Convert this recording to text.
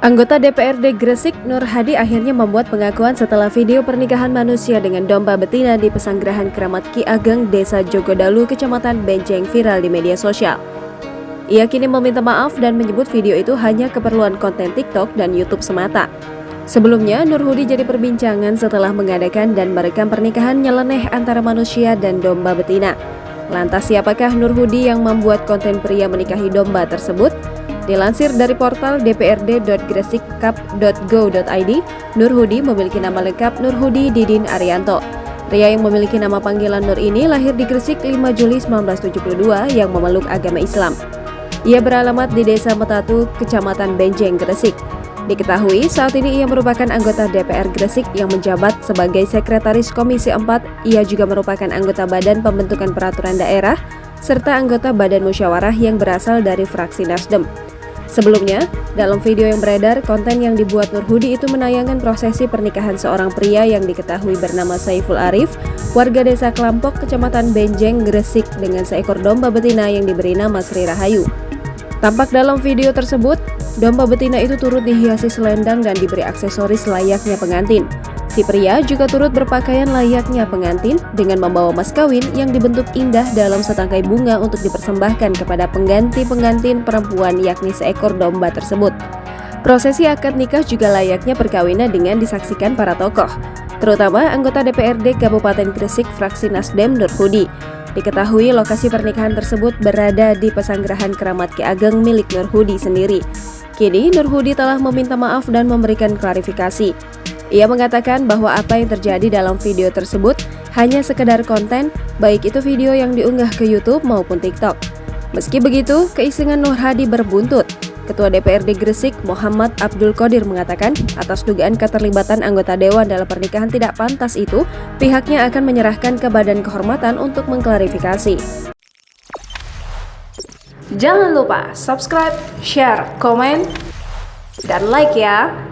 Anggota DPRD Gresik, Nur Hadi akhirnya membuat pengakuan setelah video pernikahan manusia dengan domba betina di Pesanggerahan Keramat Ki Ageng, Desa Jogodalu, Kecamatan Benjeng viral di media sosial. Ia kini meminta maaf dan menyebut video itu hanya keperluan konten TikTok dan YouTube semata. Sebelumnya, Nur Hadi jadi perbincangan setelah mengadakan dan merekam pernikahan nyeleneh antara manusia dan domba betina. Lantas siapakah Nur Hadi yang membuat konten pria menikahi domba tersebut? Dilansir dari portal dprd.gresikcup.go.id, Nur Hadi memiliki nama lengkap Nur Hadi Didin Arianto. Pria yang memiliki nama panggilan Nur ini lahir di Gresik 5 Juli 1972 yang memeluk agama Islam. Ia beralamat di Desa Metatu, Kecamatan Benjeng, Gresik. Diketahui saat ini ia merupakan anggota DPR Gresik yang menjabat sebagai Sekretaris Komisi 4. Ia juga merupakan anggota Badan Pembentukan Peraturan Daerah serta anggota Badan Musyawarah yang berasal dari fraksi Nasdem. Sebelumnya, dalam video yang beredar, konten yang dibuat Nur Hadi itu menayangkan prosesi pernikahan seorang pria yang diketahui bernama Saiful Arif, warga Desa Kelampok, Kecamatan Benjeng, Gresik, dengan seekor domba betina yang diberi nama Sri Rahayu. Tampak dalam video tersebut, domba betina itu turut dihiasi selendang dan diberi aksesoris layaknya pengantin. Si pria juga turut berpakaian layaknya pengantin dengan membawa mas kawin yang dibentuk indah dalam setangkai bunga untuk dipersembahkan kepada pengganti pengantin perempuan yakni seekor domba tersebut. Prosesi akad nikah juga layaknya perkawinan dengan disaksikan para tokoh, terutama anggota DPRD Kabupaten Gresik fraksi Nasdem Nur Hadi. Diketahui lokasi pernikahan tersebut berada di Pesanggerahan Keramat Ki Ageng milik Nur Hadi sendiri. Kini Nur Hadi telah meminta maaf dan memberikan klarifikasi. Ia mengatakan bahwa apa yang terjadi dalam video tersebut hanya sekedar konten, baik itu video yang diunggah ke YouTube maupun TikTok. Meski begitu, keisengan Nur Hadi berbuntut. Ketua DPRD Gresik, Muhammad Abdul Qadir mengatakan, atas dugaan keterlibatan anggota dewan dalam pernikahan tidak pantas itu, pihaknya akan menyerahkan ke Badan Kehormatan untuk mengklarifikasi. Jangan lupa subscribe, share, komen, dan like ya!